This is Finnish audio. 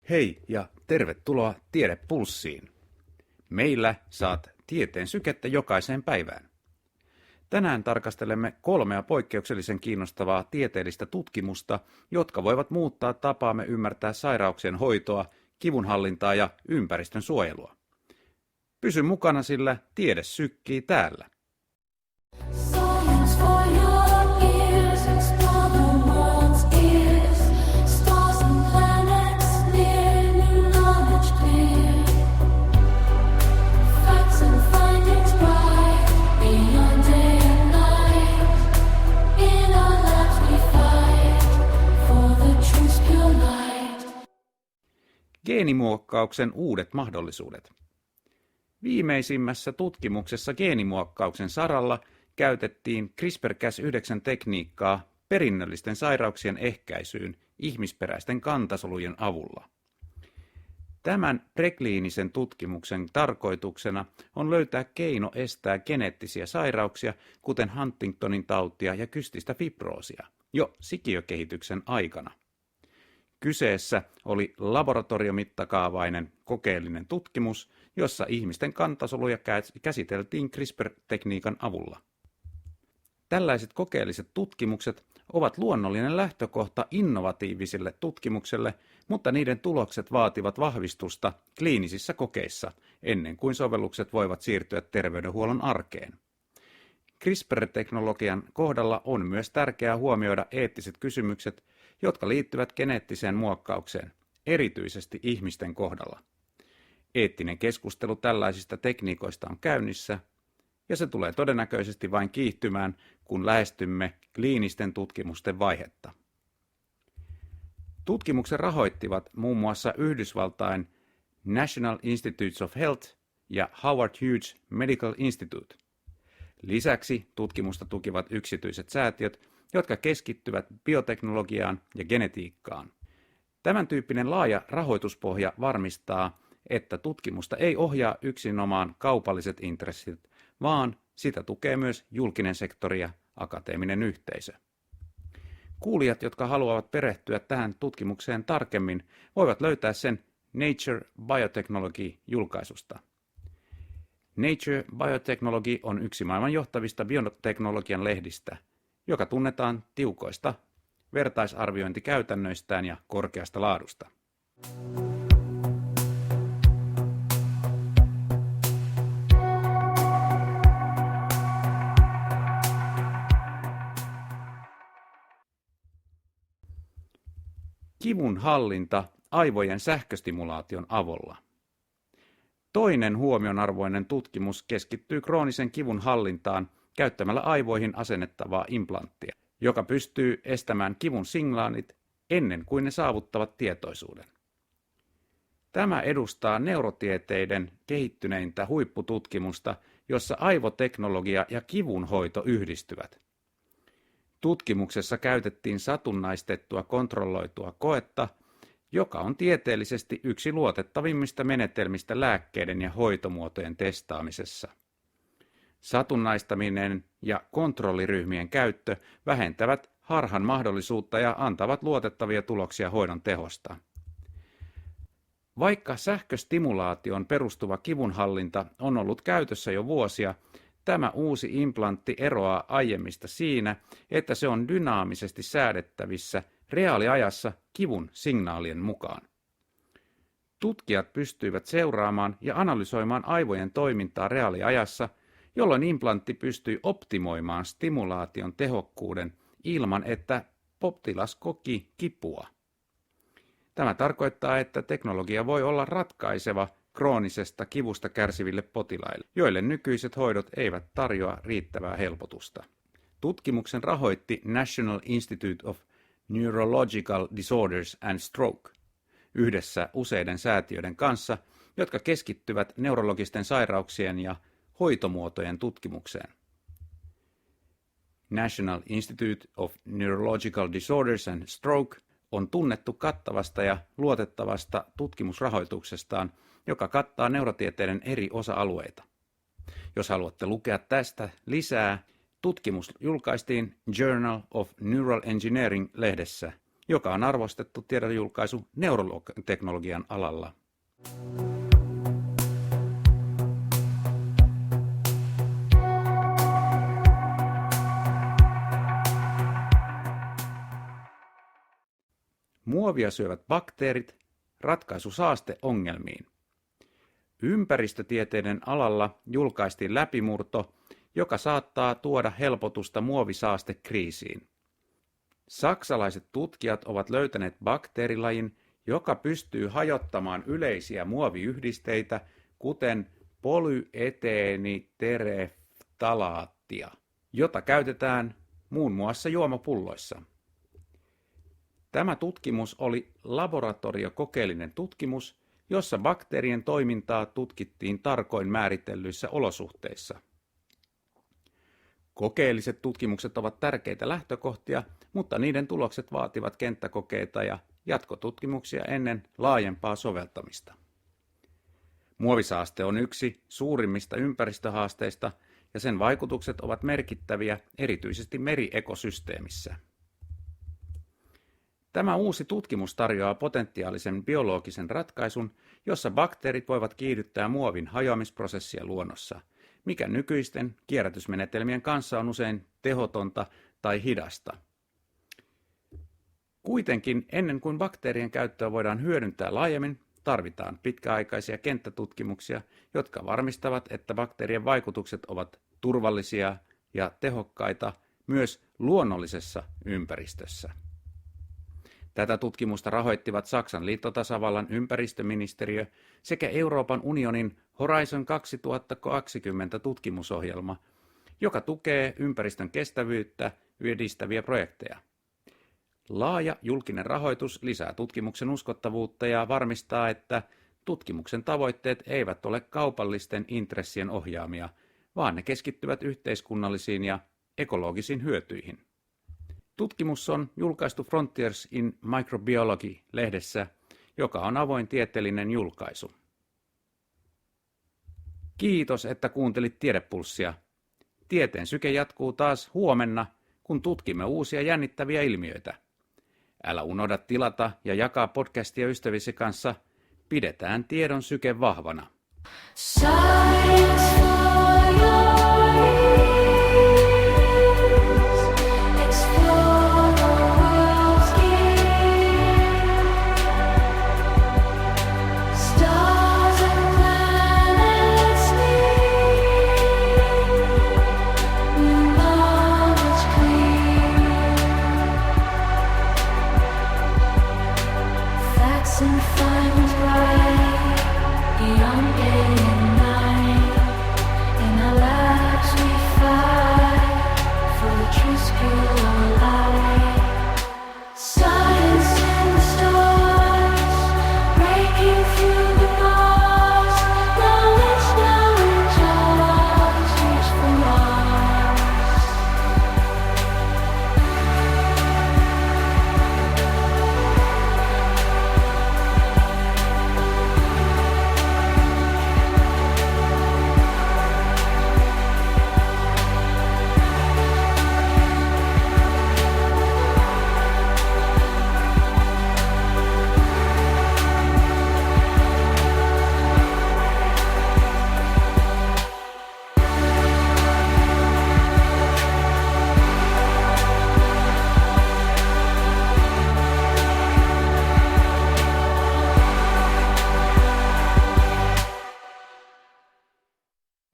Hei ja tervetuloa Tiedepulssiin. Meillä saat tieteen sykettä jokaiseen päivään. Tänään tarkastelemme 3 poikkeuksellisen kiinnostavaa tieteellistä tutkimusta, jotka voivat muuttaa tapaamme ymmärtää sairauksien hoitoa, kivunhallintaa ja ympäristön suojelua. Pysy mukana, sillä tiede sykkii täällä. Geenimuokkauksen uudet mahdollisuudet. Viimeisimmässä tutkimuksessa geenimuokkauksen saralla käytettiin CRISPR-Cas9-tekniikkaa perinnöllisten sairauksien ehkäisyyn ihmisperäisten kantasolujen avulla. Tämän prekliinisen tutkimuksen tarkoituksena on löytää keino estää geneettisiä sairauksia, kuten Huntingtonin tautia ja kystistä fibroosia, jo sikiökehityksen aikana. Kyseessä oli laboratoriomittakaavainen kokeellinen tutkimus, jossa ihmisten kantasoluja käsiteltiin CRISPR-tekniikan avulla. Tällaiset kokeelliset tutkimukset ovat luonnollinen lähtökohta innovatiiviselle tutkimukselle, mutta niiden tulokset vaativat vahvistusta kliinisissä kokeissa, ennen kuin sovellukset voivat siirtyä terveydenhuollon arkeen. CRISPR-teknologian kohdalla on myös tärkeää huomioida eettiset kysymykset, jotka liittyvät geneettiseen muokkaukseen, erityisesti ihmisten kohdalla. Eettinen keskustelu tällaisista tekniikoista on käynnissä, ja se tulee todennäköisesti vain kiihtymään, kun lähestymme kliinisten tutkimusten vaihetta. Tutkimuksen rahoittivat muun muassa Yhdysvaltain National Institutes of Health ja Howard Hughes Medical Institute. Lisäksi tutkimusta tukivat yksityiset säätiöt, jotka keskittyvät bioteknologiaan ja genetiikkaan. Tämän tyyppinen laaja rahoituspohja varmistaa, että tutkimusta ei ohjaa yksinomaan kaupalliset intressit, vaan sitä tukee myös julkinen sektori ja akateeminen yhteisö. Kuulijat, jotka haluavat perehtyä tähän tutkimukseen tarkemmin, voivat löytää sen Nature Biotechnology-julkaisusta. Nature Biotechnology on yksi maailman johtavista bioteknologian lehdistä, joka tunnetaan tiukoista vertaisarviointikäytännöistään ja korkeasta laadusta. Kivun hallinta aivojen sähköstimulaation avulla. Toinen huomionarvoinen tutkimus keskittyy kroonisen kivun hallintaan käyttämällä aivoihin asennettavaa implanttia, joka pystyy estämään kivun signaalit ennen kuin ne saavuttavat tietoisuuden. Tämä edustaa neurotieteiden kehittyneintä huippututkimusta, jossa aivoteknologia ja kivunhoito yhdistyvät. Tutkimuksessa käytettiin satunnaistettua kontrolloitua koetta, joka on tieteellisesti yksi luotettavimmista menetelmistä lääkkeiden ja hoitomuotojen testaamisessa. Satunnaistaminen ja kontrolliryhmien käyttö vähentävät harhan mahdollisuutta ja antavat luotettavia tuloksia hoidon tehosta. Vaikka sähköstimulaatioon perustuva kivunhallinta on ollut käytössä jo vuosia, tämä uusi implantti eroaa aiemmista siinä, että se on dynaamisesti säädettävissä reaaliajassa kivun signaalien mukaan. Tutkijat pystyivät seuraamaan ja analysoimaan aivojen toimintaa reaaliajassa, jolloin implantti pystyi optimoimaan stimulaation tehokkuuden ilman, että potilas koki kipua. Tämä tarkoittaa, että teknologia voi olla ratkaiseva kroonisesta kivusta kärsiville potilaille, joille nykyiset hoidot eivät tarjoa riittävää helpotusta. Tutkimuksen rahoitti National Institute of Neurological Disorders and Stroke yhdessä useiden säätiöiden kanssa, jotka keskittyvät neurologisten sairauksien ja hoitomuotojen tutkimukseen. National Institute of Neurological Disorders and Stroke on tunnettu kattavasta ja luotettavasta tutkimusrahoituksestaan, joka kattaa neurotieteiden eri osa-alueita. Jos haluatte lukea tästä lisää, tutkimus julkaistiin Journal of Neural Engineering-lehdessä joka on arvostettu tiedonjulkaisu neuroteknologian alalla. Muovia syövät bakteerit, ratkaisu saasteongelmiin. Ympäristötieteiden alalla julkaistiin läpimurto, joka saattaa tuoda helpotusta muovisaastekriisiin. Saksalaiset tutkijat ovat löytäneet bakteerilajin, joka pystyy hajottamaan yleisiä muoviyhdisteitä, kuten polyeteenitereftalaattia, jota käytetään muun muassa juomapulloissa. Tämä tutkimus oli laboratoriokokeellinen tutkimus, jossa bakteerien toimintaa tutkittiin tarkoin määritellyissä olosuhteissa. Kokeelliset tutkimukset ovat tärkeitä lähtökohtia, mutta niiden tulokset vaativat kenttäkokeita ja jatkotutkimuksia ennen laajempaa soveltamista. Muovisaaste on yksi suurimmista ympäristöhaasteista ja sen vaikutukset ovat merkittäviä erityisesti meriekosysteemissä. Tämä uusi tutkimus tarjoaa potentiaalisen biologisen ratkaisun, jossa bakteerit voivat kiihdyttää muovin hajoamisprosessia luonnossa, mikä nykyisten kierrätysmenetelmien kanssa on usein tehotonta tai hidasta. Kuitenkin ennen kuin bakteerien käyttöä voidaan hyödyntää laajemmin, tarvitaan pitkäaikaisia kenttätutkimuksia, jotka varmistavat, että bakteerien vaikutukset ovat turvallisia ja tehokkaita myös luonnollisessa ympäristössä. Tätä tutkimusta rahoittivat Saksan liittotasavallan ympäristöministeriö sekä Euroopan unionin Horizon 2020 tutkimusohjelma, joka tukee ympäristön kestävyyttä edistäviä projekteja. Laaja julkinen rahoitus lisää tutkimuksen uskottavuutta ja varmistaa, että tutkimuksen tavoitteet eivät ole kaupallisten intressien ohjaamia, vaan ne keskittyvät yhteiskunnallisiin ja ekologisiin hyötyihin. Tutkimus on julkaistu Frontiers in Microbiology-lehdessä, joka on avoin tieteellinen julkaisu. Kiitos, että kuuntelit Tiedepulssia. Tieteen syke jatkuu taas huomenna, kun tutkimme uusia jännittäviä ilmiöitä. Älä unohda tilata ja jakaa podcastia ystävisi kanssa. Pidetään tiedon syke vahvana.